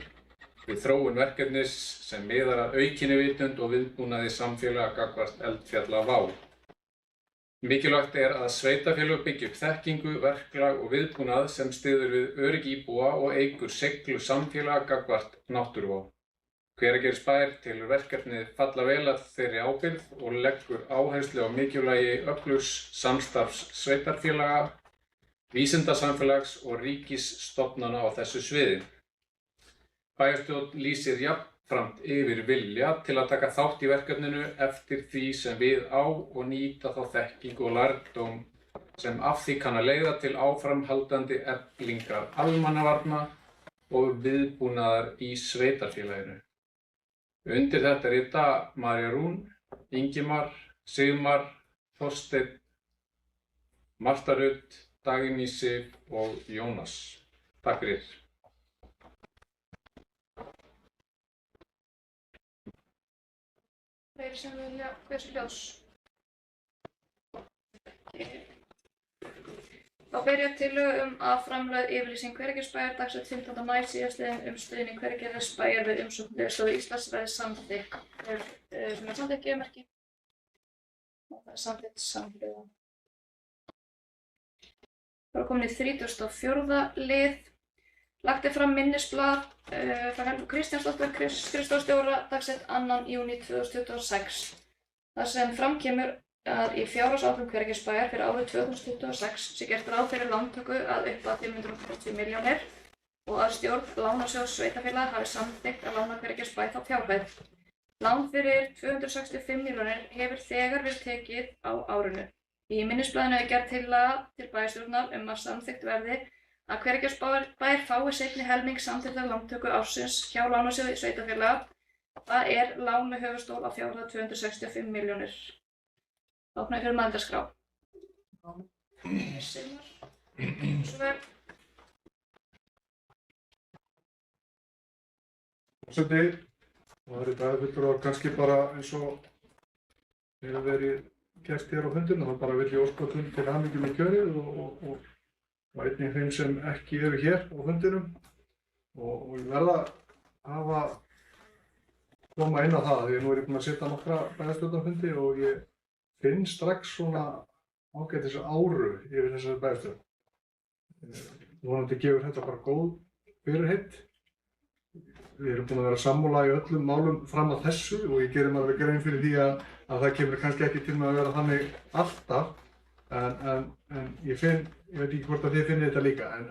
við þróun verkefnis sem miðar að aukinni vitund og viðbúnaði samfélaga gagnvart eldfjallavá. Mikilvægt er að sveitarfélög byggja upp þekkingu, verklag og viðbúnað sem styður við öryggi íbúa og eykur seiglu samfélaga gagnvart náttúruvá. Hveragerðisbær telur verkefnið falla vel að þeirri ábyrgð og leggur áherslu á mikilvægi öflugs samstarfs sveitarfélaga, vísindasamfélags og ríkisstofnana á þessu sviði. Bæjarstjórn lýsir jafnframt yfir vilja til að taka þátt í verkefninu eftir því sem við á og nýta þá þekkingu og lærdóm sem af því kann að leiða til áframhaldandi eflingar almannavarna og viðbúnaðar í sveitarfélaginu. Undir þetta rita María Rún, Ingimar, Sigmar, Þorsteinn, Marta Rut, Dagný Sif og Jónas. Takk fyrir. Fleiri sem vilja hver sér ljós. Þá ber ég tillögu að framlögð yfirlýsing Hveragerðisbæjar dagsett 15. maí síðastliðinn stuðning Hveragerðisbæjar við umsókn Veðurstofu Íslands verði samþykkt. Sem samþykkt gefumerki. Og það samþykkt samhljóða. Það komin í 34. lið. Lagt fram minnisblað frá Helgu Kristjánsdóttur, skrifstofustjóra, dagsett 2. júní 2026. Þar sem fram kemur að í fjárhagsáætlun Hveragerðisbæjar fyrir árið 2026 sé gert ráð fyrir lántöku að upp að 540 milljónir og að stjórn Lánasjóðs sveitarfélaga hafi samþykkt að lána Hveragerðisbæ þá fjárhæð. Lán fyrir 265 milljónir hefur þegar verið tekið á árinu. Í minnisblaðinu er gerð tillaga til bæjarstjórnar að samþykkt verði að Hveragerðisbær fái seinni helming samþykktar lántöku ársins hjá Lánasjóði sveitarfélaga. Það er lán með höfuðstól á fjárhæð 265 milljónir. Opnaði fyrir mælendaskrá. Forseti, það eru bæjarfulltrúar kannski bara eins og hefur verið gert hér á fundinu, þá bara vil ég óska öllum til hamingju með kjörið og einnig þeim sem ekki eru hér á fundinum og ég verða að koma inn á það því að nú er ég búinn að setja nokkra bæjarstjórnarfundi og ég finn strax svona ágætis áru yfir þessari bæjarstjórn. Vonandi gefur þetta bara góð fyrirheit. Við erum búin að vera sammála í öllum málum fram að þessu og ég gerir mér alveg grein fyrir því að það kemur kannski ekki til með að vera þannig alltaf en ég veit ekki hvort að þið finnið þetta líka en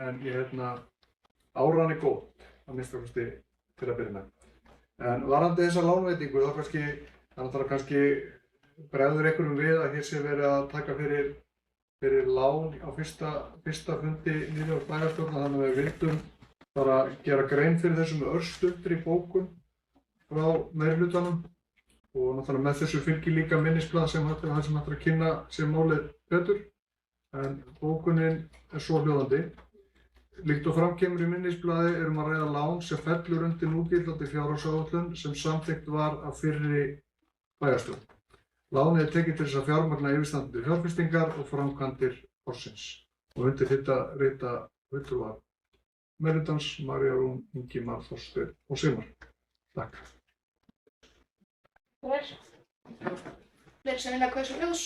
áran er góð að minnsta kosti til að byrja með. En varðandi þessa lánveitingu þá kannski bregður einhverjum við að hér sé verið að taka fyrir lán á fyrsta fundi nýrra bæjarstjórnar þannig að við vildum bara gera grein fyrir þessu með örstuttri bókun frá meirihlutanum og náttúrulega með þessu fylgir líka minnisblað sem hægt er að kynna sér málið betur en bókunin er svohljóðandi. Líkt og fram kemur í minnisblaði að ræða lán sem fellur undir núgildandi fjárhagsáætlun sem samþykkt var af fyrri bæjarstjórn. Lánið er tekið til þess að fjármagna yfirstandandi fjárfestingar og framkvæmdir ársins. Og undir þetta rita fulltrúar meirihlutans, María Rún, Ingimar, Þorsteinn og Sigmar. Takk. Fleiri sem vilja hver sér ljós.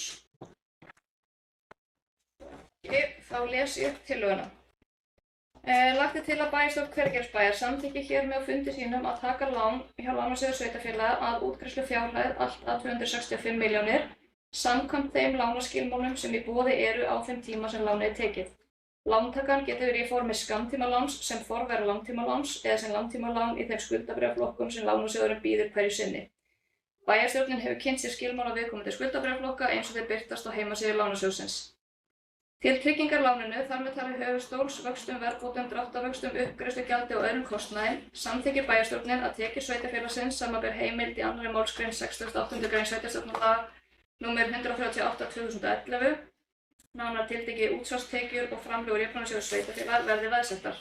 Þá les ég upp tillöguna. Lagt til að bæjarstjórn Hveragerðisbæjar samþykki hér með á fundi sínum að taka lán hjá Lánasjóði sveitarfélaga að útgreiðslu fjárhæð allt að 265 milljónir samkvæmt þeim lánaskilmálum sem í boði eru á þeim tíma sem lánið er tekið. Lántakan getur verið í formi skammtímaláns sem forvera langtímaláns eða sem langtímalán í þeim skuldabréfaflokkum sem Lánasjóðurinn býður hverju sinni. Bæjarstjórnin hefur kynnt sér skilmála viðkomandi skuldabréfaflokka eins og þeir birtast á heimasíðu Lánasjóðsins. Til tryggingar láninu, þar með talið höfuðstóls, vöxtum, verðbótum, dráttarvöxtum, uppgreiðslugjaldi og öðrum kostnaði, samþykkir bæjarstjórnin að tekjur sveitarfélagsins samanber heimild í 2. málsgrein 68. grein sveitarstjórnarlaga nr. 138/2011, nánar tiltekið útsvarstekjur og framlög úr jöfnunarsjóði sveitarfélaga verði veðsettar.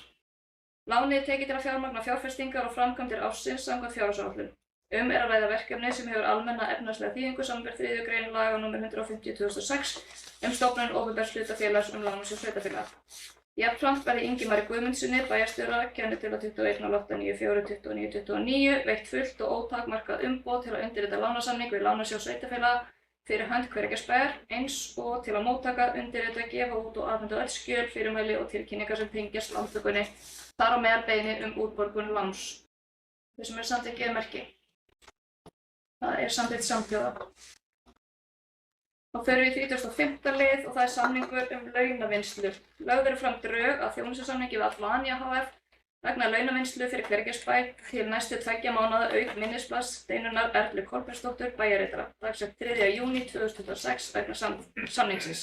Lánið er tekið til að fjármagna fjárfestingar og framkvæmdir ársins samkvæmt fjárhagsáætlun. Að ræða verkefni sem hefur almenna efnahagslega þýðingu samanber 3. grein laga nr. 150/2006 stofnun opinbers hlutafélags Lánasjóð sveitarfélaga. Jafnframt verði Ingimari Guðmundsssyni, bæjarstjóra, kennitölu 2108942929 veitt fullt og ótakmarkað umboð til að undirrita lánasamning við Lánasjóð sveitarfélaga fyrir hönd Hveragerðisbæjar eins og til að móttaka, undirrita, gefa út og afhenda öll skjöl, fyrirmæli og tilkynningar sem tengjast lántökunni, þar á meðal beiðni útborgun láns. Þau sem samþykkt gefumerki. Það er samþykkt samhljóða. Þá förum við í 35. lið og það er samningur launavinnslu. Lögð eru fram drög að þjónustusamningi við Atlantia hf. vegna launavinnslu fyrir Hveragerðisbæ til næstu 2 mánaða auk minnisblaðs Steinunnar Erlu Kolbeinsdóttur bæjarritara, dagsett 3. júní 2026 vegna samningsins.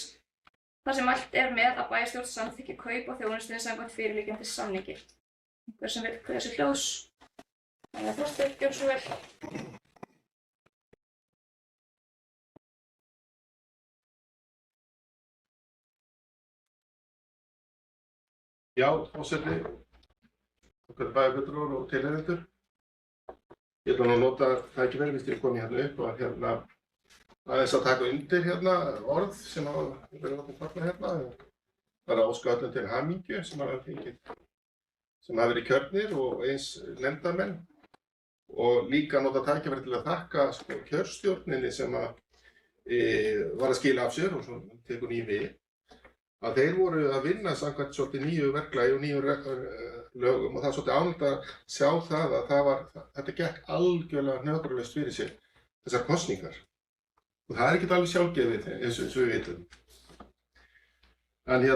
Þar sem mælt er með að bæjarstjórn samþykki kaup á þjónustunni samkvæmt fyrirliggjandi samningi. Hver sem vill kveðja sér hljóðs. Þannig að Þorsteinn, gjörðu svo vel. Já, forseti, okkar bæjarfulltrúar og tilheyrendur. Ég ætla nú að nota tækifærið fyrst ég kom hérna upp og aðeins að taka undir hérna orð sem hafa verið látið falla hérna. Bara óska öllum til hamingju sem hafa verið kjörnir og eins nefndarmenn. Og líka nota tækifærið til að þakka kjörstjórninni sem var að skila af sér og svo tekur ný við. Að þeir voru að vinna samkvæmt svolítið nýju verklagi og nýju lögum og það er svolítið ánægt að sjá það að þetta gekk algjörlega hnökralaust fyrir sig, þessar kosningar. Og það er ekkert alveg sjálfgefið eins og við vitum. En mér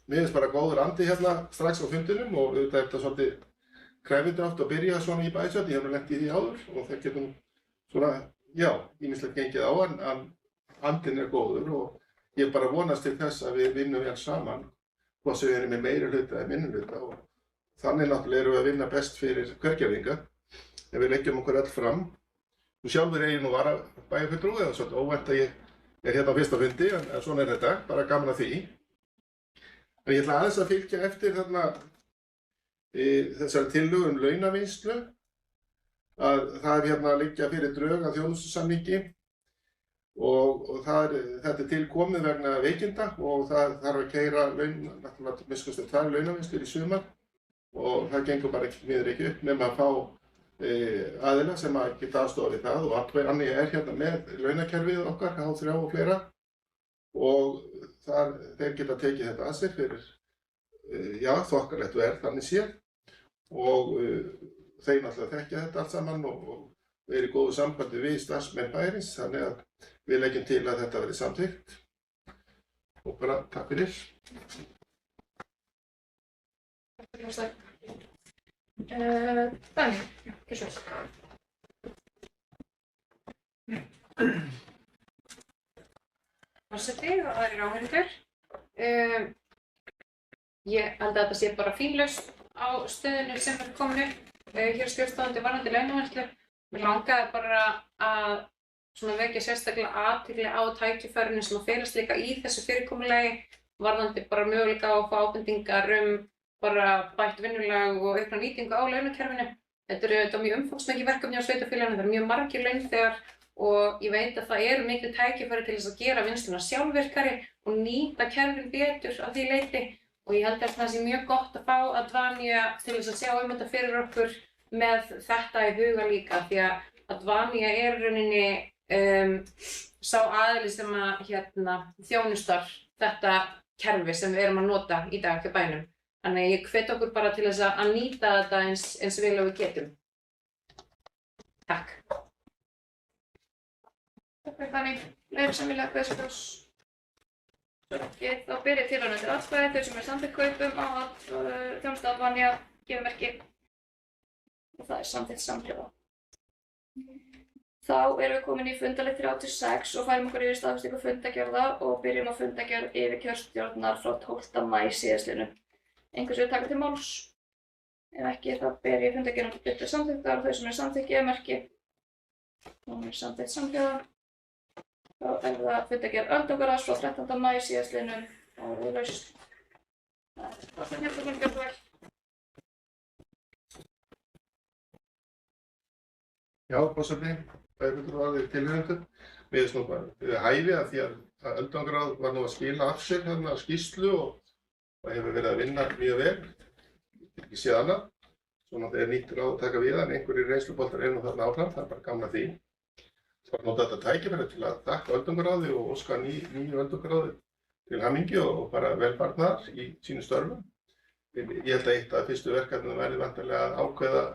finnst bara góður andi strax á fundinum og auðvitað er þetta svolítið krefjandi oft að byrja svona í bæsat, ég hef nú lent í því áður og það getur svona, já, ýmislegt gengið á en andinn er góður og ég bara vonast til þess að við vinnum vel saman, hvort sem við erum með meiri hluta eða minni hluta og þannig náttúrulega erum við að vinna best fyrir hvergerðinga ef við leggjum okkur öll fram. Nú sjálfur er ég nú varabæjarfulltrúi, það er svolítið óvænt að ég er hérna á fyrsta fundi en svona er þetta, bara gaman að því. En ég ætla aðeins að fylgja eftir þessari tillögu launavinnslu að það er að liggja fyrir drög að þjónustusamningi og þetta er tilkomið vegna veikinda og það þarf að keyra náttúrulega miskustu 2 launavinnslur í sumar og það gengur bara ekki upp nema að fá aðila sem að geta aðstofa við það og allir annir er með launakerfið okkar, H3 og fleira og þeir geta tekið þetta að sér fyrir þokkalegt verð þannig séð og þeir náttúrulega þekkja þetta allt saman og verið í góðu sambandi við starfsmenn bæjarins þannig að við leggjum til að þetta verði samþykkt og bara takk fyrir. Takk fyrir það. Dani, kjör svo. Forseti og aðrir áheyrendur. Ég held að þetta sé bara fínlaust á stöðunni sem er komin upp hér skrifstofandi varðandi launavinnslu. Mér langaði bara að vekja sérstaklega athygli á tækifærinu sem að felast líka í þessu fyrirkomulagi varðandi bara möguleika á að fá ábendingar bara bætt vinnulag og aukna nýtingu á launakerfinu. Þetta eru mjög umfangsmikið verkefni á sveitarfélaginu, það eru mjög margir launþegar og ég veit að það eru mikil tækifæri til þess að gera vinnsluna sjálfvirkari og nýta kerfin betur að því leyti og ég held að það sé mjög gott að fá Advania til þess að sjá þetta fyrir okkur með þetta í huga líka því að Advania er í rauninni sá aðili sem að þjónustar þetta kerfi sem við erum að nota í dag hjá bænum. Þannig að ég hvet okkur bara til þess að nýta þetta eins vel og við getum. Takk. Takk fyrir Dani. Fleiri sem vilja bauðs frá oss. Þá ber ég til til atkvæði þau sem samþykkt kaupum á þjónustu Advania gefur merki og það er samþykkt samhliða. Þá erum við komin í fundalið 36 og færum okkur yfir staðfestingu fundagerða og byrjum á fundagerð yfir kjörstjórnar frá 12. maí síðastliðnum. Einhvers vil taka til máls? Ef ekki þá ber ég fundagerðan til samþykktar og þau sem samþykkt gefur merki. Hún er samþykkt samhliða. Þá er það fundagerð öldungaráðs frá 13. maí síðastliðnum og við laust. Það er hérna fundagerð vel. Já, forseti, bæjarfulltrúi og aðrir tilheyrendur. Mér finnst nú bara hæfi að því að öldungaráð var nú að skila af sér skýrslu og hefur verið að vinna mjög vel. Ég get ekki séð annað. Svona það er nýtt ráð að taka við en einhverjir reynsluboltar eru nú þarna áfram, það er bara gaman að því. Það var notað þetta tækifæri til að þakka öldungaráði og óska nýju öldungaráði til hamingju og bara velfarnaðar í sínu störfum. Ég held að eitt af fyrstu verkefnum verði væntanlega að ákveða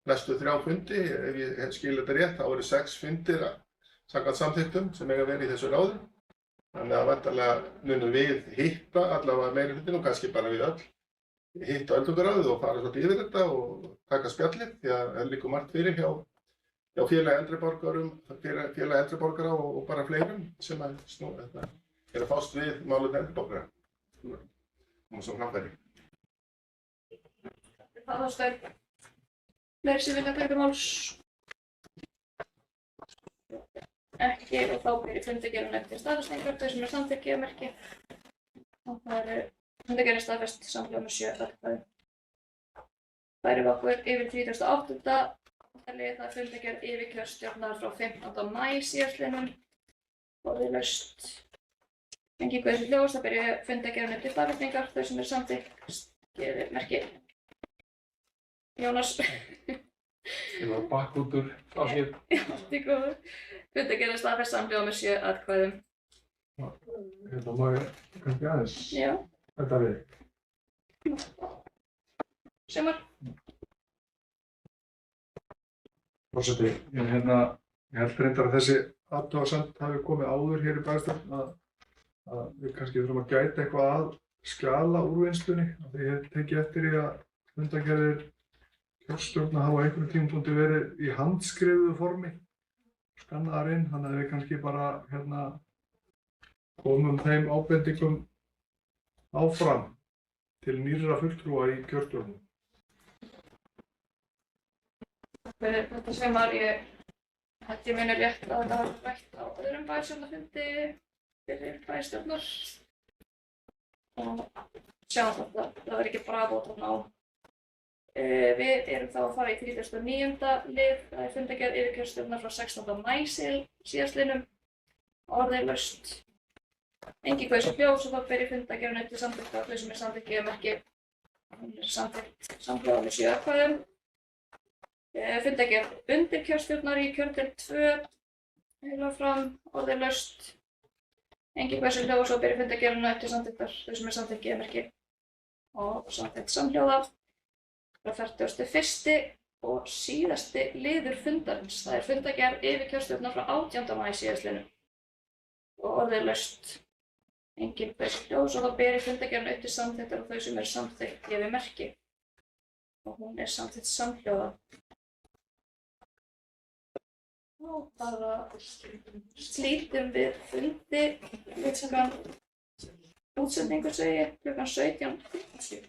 næstu 3 fundi, ef ég skil þetta rétt, þá eru 6 fundir samkvæmt samþykktum sem eiga verið í þessu ráði. Þannig að væntanlega munum við hitta allavega meiri hlutin og kannski bara við öll. Hitta öldungaráðið og fara svolítið yfir þetta og taka spjallið því að það liggur margt fyrir hjá félagi eldri borgara og bara fleirum sem er að fást við málefni eldri borgara. Og svo framfæri. Það ástæður. Fleiri sem vilja taka máls? Ekki og þá byrjir fundagerðan eftir staðfestingar, þau sem samþykkt gefa merki. Og það fundagerðin staðfest samhliða með 7 atkvæði. Færum við okkur yfir 38. lið, það er fundargerð yfirkjörstjórnar frá 15. maí síðastliðnum. Orðalaust. Engin guðs ljós, það byrja fundargerðinu til staðfestingar, þau sem eru samþykkt gefið merki. Jónas. Ég var bakk út úr á sér. Já, allt í góðu. Fundargerð staðfest samhljóða með 7 atkvæðum. Hérna má ég kannski aðeins Já. þetta við. Sigmar. Forseti, ég held reyndar að þessi athugasemd hafi komið áður hér í bæjarstjórn að við kannski þurfum að gæta eitthvað að skjala úrvinnslunni. Því ég tekið eftir í að fundargerðir kjörstjórna hafa á einhverjum tímapunkti verið í handskrifuðu formi, skannaðar inn, þannig að við kannski bara komum þeim ábendingum áfram til nýrra fulltrúa í kjörstjórnum. Fyrir þetta Sigmar, ég held ég muni rétt að þetta hafi rætt á öðrum bæjarstjórnarfundi fyrir bæjarstjórnar. Og sjáum þetta, það verður ekki bara bótan á. Við erum þá að fara í 39. lið, það er fundargerð yfirkjörstjórnar frá 16. maí síðastliðnum. Orðalaust. Engin guðs ljós og þá byrja fundargerðinu til samþykkta þau sem er samþykkt gefið merki. Hún er samþykkt samhljóða með 7 atkvæðum. Fundargerð undirkjörstjórnar í kjördeild 2 heila fram, orðalaust. Engin guðs ljós og byrja fundargerðinu til samþykktar þau sem er samþykkt gefið merki. Og samþykkt samhljóða. Frá 41. og síðasti liður fundarins. Það er fundargerð yfirkjörstjórnar frá 18. maí síðastliðnum. Og orðalaust. Engin guðs ljós og þá beri fundargerðinu til samþykktar og þau sem eru samþykkt gefið merki. Og hún er samþykkt samhljóða. Og bara slítum við fundi klukkan útsendingu segi klukkan 17:50.